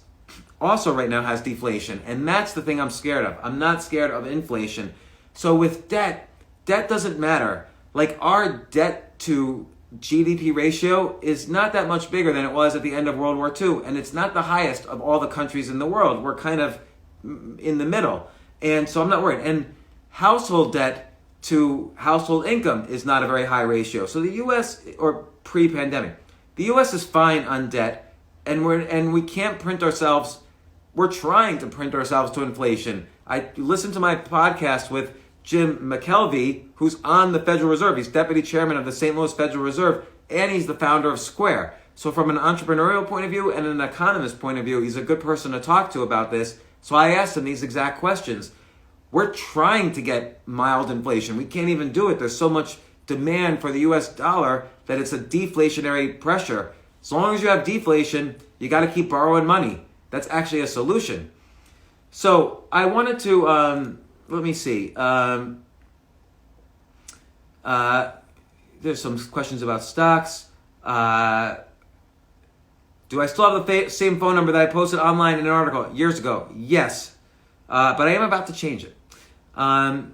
also right now has deflation, and that's the thing I'm scared of. I'm not scared of inflation. So with debt doesn't matter. Like, our debt to GDP ratio is not that much bigger than it was at the end of World War II, and it's not the highest of all the countries in the world. We're kind of in the middle, and so I'm not worried. And household debt to household income is not a very high ratio. So the U.S., or pre-pandemic, the U.S. is fine on debt, and we can't print ourselves. We're trying to print ourselves to inflation. I listened to my podcast with Jim McKelvey, who's on the Federal Reserve. He's deputy chairman of the St. Louis Federal Reserve, and he's the founder of Square. So from an entrepreneurial point of view and an economist point of view, he's a good person to talk to about this. So I asked him these exact questions. We're trying to get mild inflation. We can't even do it. There's so much demand for the US dollar that it's a deflationary pressure. As long as you have deflation, you got to keep borrowing money. That's actually a solution. So I wanted to... let me see. There's some questions about stocks. Do I still have the same phone number that I posted online in an article years ago? Yes. But I am about to change it. How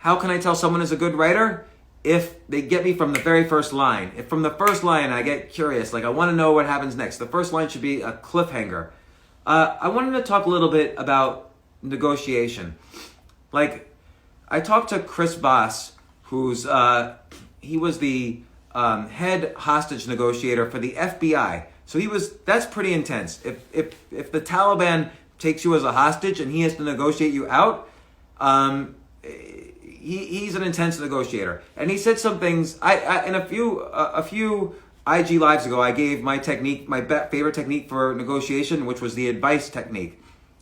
can I tell someone is a good writer? If they get me from the very first line. If from the first line I get curious, like I want to know what happens next. The first line should be a cliffhanger. I wanted to talk a little bit about negotiation. Like, I talked to Chris Voss, who's he was the head hostage negotiator for the FBI. So that's pretty intense. If the Taliban takes you as a hostage and he has to negotiate you out, he's an intense negotiator. And he said some things. In a few IG lives ago, I gave my technique, my favorite technique for negotiation, which was the advice technique.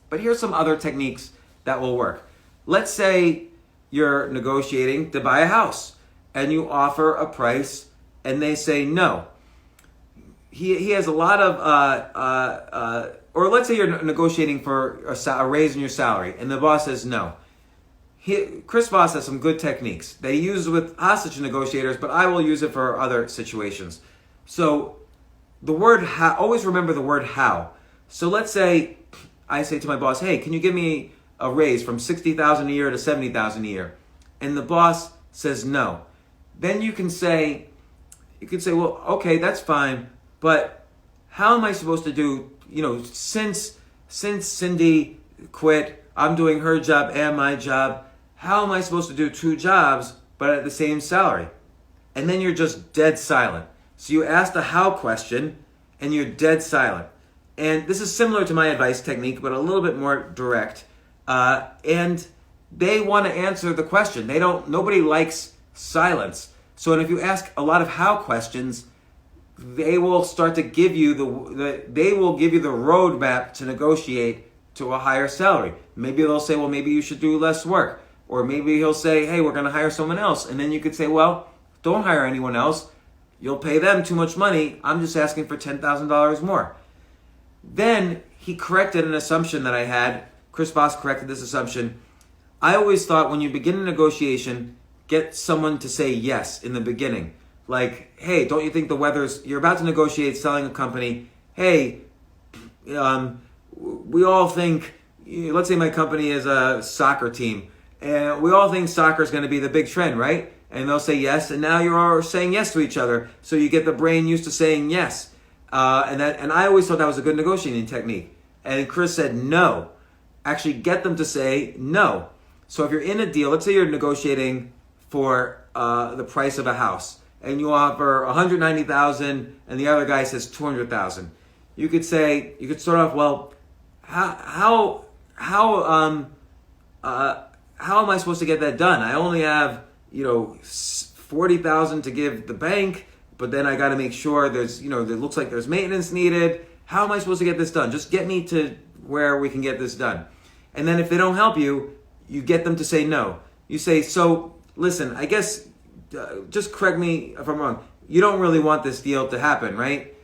But here's some other techniques that will work. Let's say you're negotiating to buy a house and you offer a price and they say no. He has a lot of, or let's say you're negotiating for a raise in your salary and the boss says no. Chris Voss has some good techniques that he uses with hostage negotiators, but I will use it for other situations. So the word how, always remember the word how. So let's say I say to my boss, hey, can you give me a raise from $60,000 a year to $70,000 a year? And the boss says no. Then you can say, well, okay, that's fine, but how am I supposed to do, since Cindy quit, I'm doing her job and my job, how am I supposed to do two jobs but at the same salary? And then you're just dead silent. So you ask the how question and you're dead silent. And this is similar to my advice technique, but a little bit more direct. And they want to answer the question. Nobody likes silence. So if you ask a lot of how questions, they will start to give you the roadmap to negotiate to a higher salary. Maybe they'll say, well, maybe you should do less work. Or maybe he'll say, hey, we're going to hire someone else. And then you could say, well, don't hire anyone else. You'll pay them too much money. I'm just asking for $10,000 more. Then he corrected an assumption that I had. Chris Voss corrected this assumption. I always thought when you begin a negotiation, get someone to say yes in the beginning. Like, hey, don't you think you're about to negotiate selling a company. Hey, we all think, let's say my company is a soccer team. And we all think soccer is going to be the big trend, right? And they'll say yes, and now you're saying yes to each other. So you get the brain used to saying yes. And I always thought that was a good negotiating technique. And Chris said no. Actually get them to say no. So if you're in a deal, let's say you're negotiating for the price of a house, and you offer $190,000, and the other guy says $200,000. You could start off, well, how am I supposed to get that done? I only have, $40,000 to give the bank, but then I got to make sure there's, it looks like there's maintenance needed. How am I supposed to get this done? Just get me to where we can get this done. And then if they don't help you, you get them to say no. You say, so listen, I guess, just correct me if I'm wrong. You don't really want this deal to happen, right?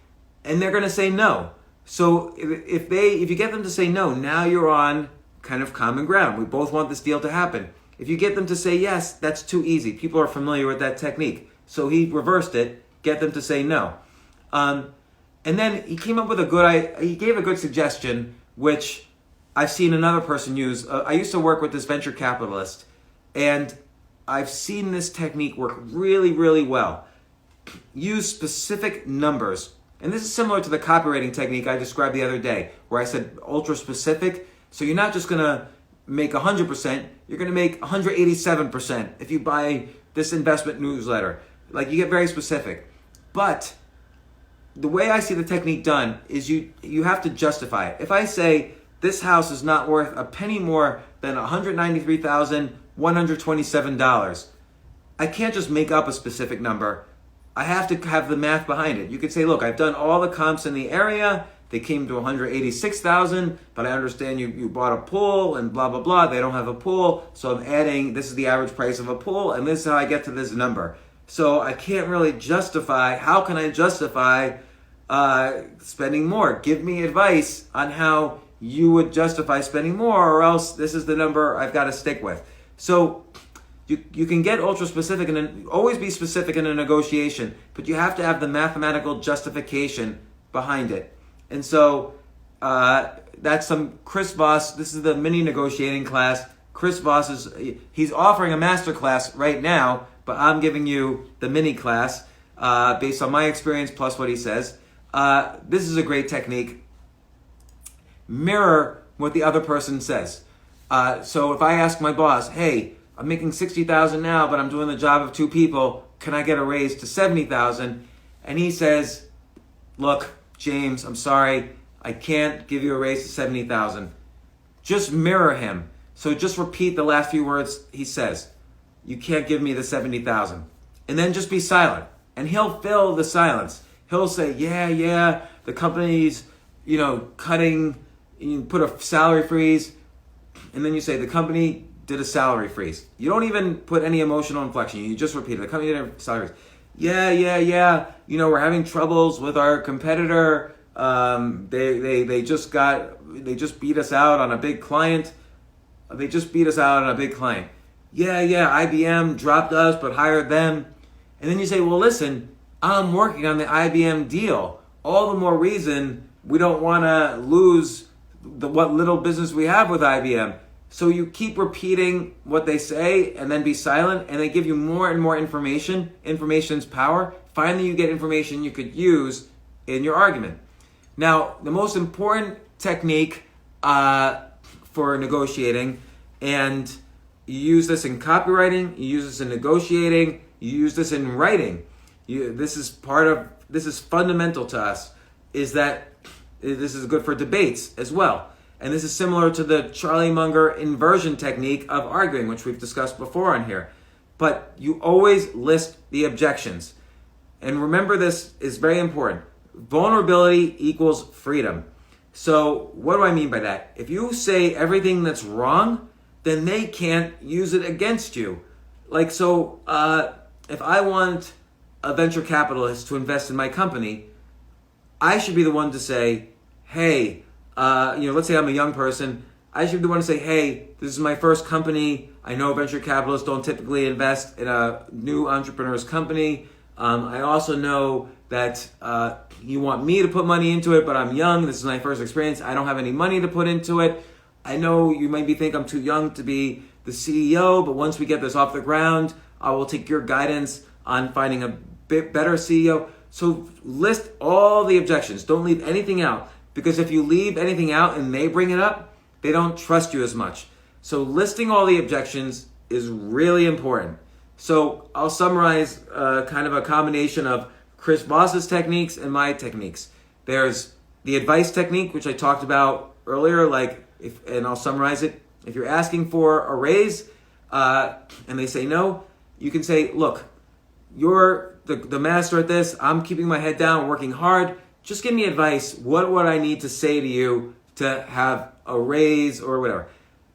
And they're going to say no. So if you get them to say no, now you're on kind of common ground. We both want this deal to happen. If you get them to say yes, that's too easy. People are familiar with that technique. So he reversed it, get them to say no. And then he came up with he gave a good suggestion, which I've seen another person use. I used to work with this venture capitalist, and I've seen this technique work really, really well. Use specific numbers. And this is similar to the copywriting technique I described the other day, where I said ultra specific. So you're not just going to make 100%, you're going to make 187% if you buy this investment newsletter. Like, you get very specific. But the way I see the technique done is you have to justify it. If I say this house is not worth a penny more than $193,127, I can't just make up a specific number. I have to have the math behind it. You could say, look, I've done all the comps in the area. They came to 186,000, but I understand you bought a pool and blah, blah, blah. They don't have a pool, so I'm adding, this is the average price of a pool, and this is how I get to this number. So I can't really justify, how can I justify spending more? Give me advice on how you would justify spending more, or else this is the number I've got to stick with. So you can get ultra specific and always be specific in a negotiation, but you have to have the mathematical justification behind it. And so that's some Chris Voss. This is the mini negotiating class. Chris Voss he's offering a master class right now, but I'm giving you the mini class based on my experience plus what he says. This is a great technique. Mirror what the other person says. So if I ask my boss, hey, I'm making $60,000 now, but I'm doing the job of 2 people. Can I get a raise to $70,000? And he says, look, James, I'm sorry, I can't give you a raise to $70,000. Just mirror him. So just repeat the last few words he says. You can't give me the $70,000. And then just be silent. And he'll fill the silence. He'll say, yeah, the company's, cutting, you put a salary freeze. And then you say, the company did a salary freeze. You don't even put any emotional inflection. You just repeat it. The company did a salary freeze. Yeah. We're having troubles with our competitor. They just beat us out on a big client. Yeah, IBM dropped us but hired them. And then you say, well, listen, I'm working on the IBM deal. All the more reason we don't want to lose what little business we have with IBM. So you keep repeating what they say and then be silent, and they give you more and more information. Information's power. Finally, you get information you could use in your argument. Now, the most important technique for negotiating, and you use this in copywriting, you use this in negotiating, you use this in writing. This is fundamental to us, is that this is good for debates as well. And this is similar to the Charlie Munger inversion technique of arguing, which we've discussed before on here. But you always list the objections. And remember, this is very important. Vulnerability equals freedom. So what do I mean by that? If you say everything that's wrong, then they can't use it against you. If I want a venture capitalist to invest in my company, I should be the one to say, hey, let's say I'm a young person. I should be the one to say, hey, this is my first company. I know venture capitalists don't typically invest in a new entrepreneur's company. I also know that you want me to put money into it, but I'm young. This is my first experience. I don't have any money to put into it. I know you maybe think I'm too young to be the CEO, but once we get this off the ground, I will take your guidance on finding a bit better CEO. So list all the objections. Don't leave anything out. Because if you leave anything out and they bring it up, they don't trust you as much. So listing all the objections is really important. So I'll summarize kind of a combination of Chris Voss's techniques and my techniques. There's the advice technique, which I talked about earlier, and I'll summarize it. If you're asking for a raise and they say no, you can say, look, you're the master at this. I'm keeping my head down, working hard. Just give me advice. What would I need to say to you to have a raise or whatever?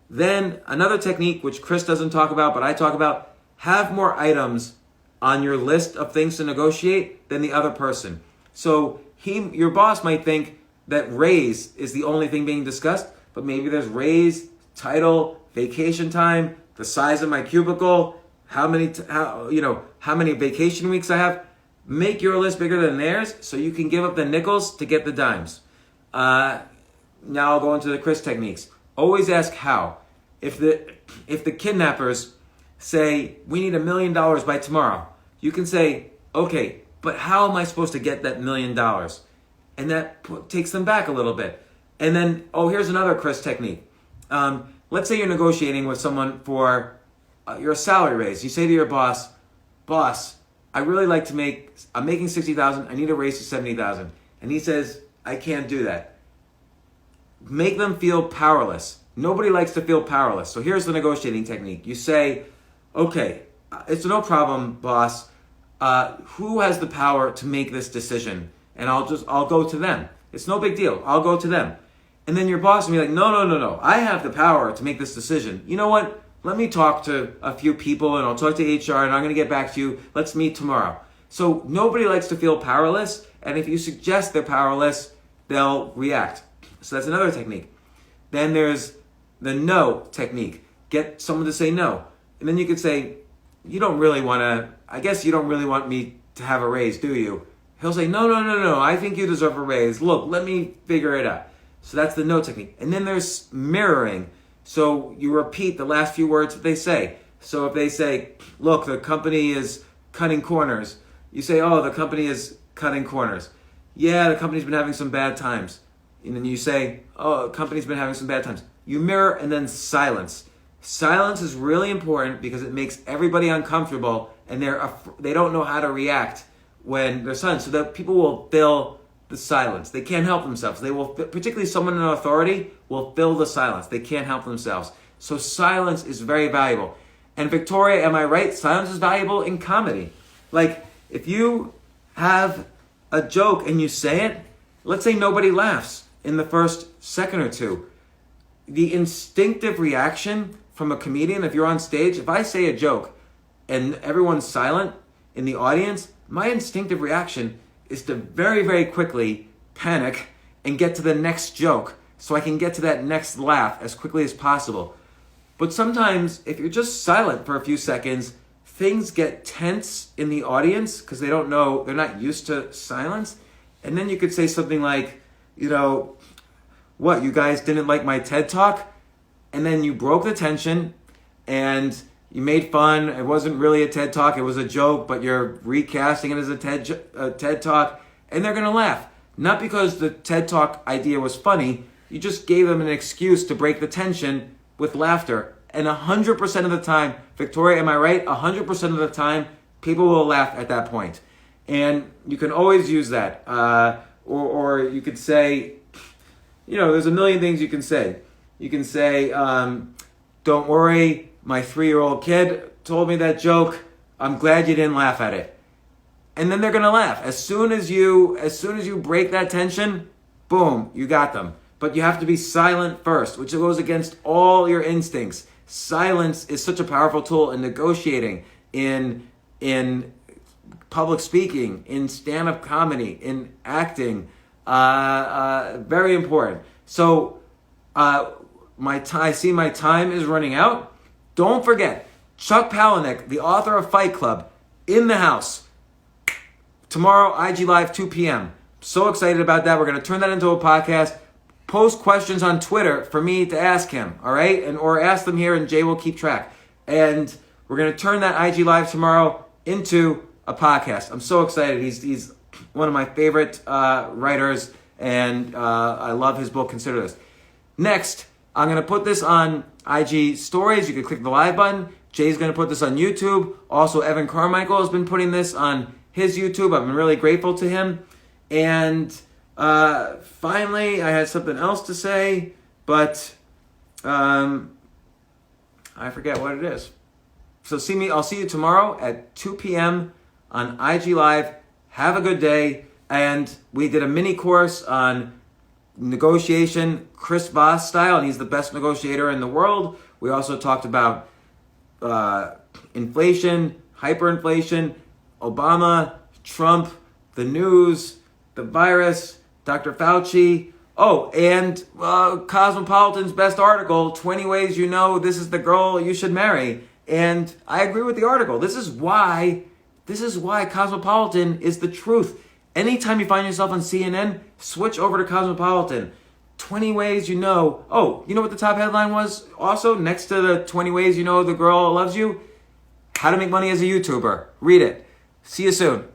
Then another technique, which Chris doesn't talk about, but I talk about, have more items on your list of things to negotiate than the other person. So your boss might think that raise is the only thing being discussed, but maybe there's raise, title, vacation time, the size of my cubicle, how many vacation weeks I have. Make your list bigger than theirs so you can give up the nickels to get the dimes. Now I'll go into the Chris techniques. Always ask how. If the kidnappers say, we need $1 million by tomorrow, you can say, okay, but how am I supposed to get that $1 million? And that takes them back a little bit. And then, here's another Chris technique. Let's say you're negotiating with someone for your salary raise. You say to your boss, I'm making $60,000, I need a raise to $70,000. And he says, I can't do that. Make them feel powerless. Nobody likes to feel powerless. So here's the negotiating technique. You say, okay, it's no problem, boss. Who has the power to make this decision? And I'll go to them. It's no big deal. I'll go to them. And then your boss will be like, no. I have the power to make this decision. You know what? Let me talk to a few people and I'll talk to HR and I'm going to get back to you. Let's meet tomorrow. So nobody likes to feel powerless. And if you suggest they're powerless, they'll react. So that's another technique. Then there's the no technique. Get someone to say no. And then you could say, I guess you don't really want me to have a raise, do you? He'll say, no. I think you deserve a raise. Look, let me figure it out. So that's the no technique. And then there's mirroring. So you repeat the last few words that they say. So if they say, look, the company is cutting corners, you say, the company is cutting corners. Yeah, the company's been having some bad times. And then you say, the company's been having some bad times. You mirror and then silence. Silence is really important because it makes everybody uncomfortable and they don't know how to react when they're silent. So that people will fill the silence. They can't help themselves. They will, particularly someone in authority, will fill the silence. They can't help themselves. So silence is very valuable. And Victoria, am I right? Silence is valuable in comedy. Like if you have a joke and you say it, let's say nobody laughs in the first second or two. The instinctive reaction from a comedian, if you're on stage, if I say a joke and everyone's silent in the audience, my instinctive reaction is to very, very quickly panic and get to the next joke so I can get to that next laugh as quickly as possible. But sometimes if you're just silent for a few seconds, things get tense in the audience because they're not used to silence. And then you could say something like, what, you guys didn't like my TED Talk? And then you broke the tension and you made fun. It wasn't really a TED Talk. It was a joke, but you're recasting it as a TED Talk. And they're going to laugh. Not because the TED Talk idea was funny. You just gave them an excuse to break the tension with laughter. And 100% of the time, Victoria, am I right? 100% of the time, people will laugh at that point. And you can always use that. Or you could say, there's a million things you can say. You can say, don't worry, my 3-year-old kid told me that joke. I'm glad you didn't laugh at it. And then they're going to laugh. As soon as you break that tension, boom, you got them. But you have to be silent first, which goes against all your instincts. Silence is such a powerful tool in negotiating, in public speaking, in stand-up comedy, in acting. Very important. So I see my time is running out. Don't forget, Chuck Palahniuk, the author of Fight Club, in the house. Tomorrow, IG Live, 2 p.m. So excited about that. We're going to turn that into a podcast. Post questions on Twitter for me to ask him, all right? Or ask them here and Jay will keep track. And we're going to turn that IG Live tomorrow into a podcast. I'm so excited. He's one of my favorite writers, and I love his book, Consider This. Next, I'm going to put this on IG Stories. You can click the live button. Jay's going to put this on YouTube. Also, Evan Carmichael has been putting this on his YouTube. I've been really grateful to him. And finally, I had something else to say, but I forget what it is. So I'll see you tomorrow at 2 p.m. on IG Live. Have a good day. And we did a mini course on negotiation, Chris Voss style, and he's the best negotiator in the world. We also talked about inflation, hyperinflation, Obama, Trump, the news, the virus, Dr. Fauci. Oh, and Cosmopolitan's best article, 20 Ways You Know This Is the Girl You Should Marry. And I agree with the article. This is why This is why Cosmopolitan is the truth. Anytime you find yourself on CNN, switch over to Cosmopolitan. 20 ways you know. Oh, you know what the top headline was also? Next to the 20 ways you know the girl loves you? How to make money as a YouTuber. Read it. See you soon.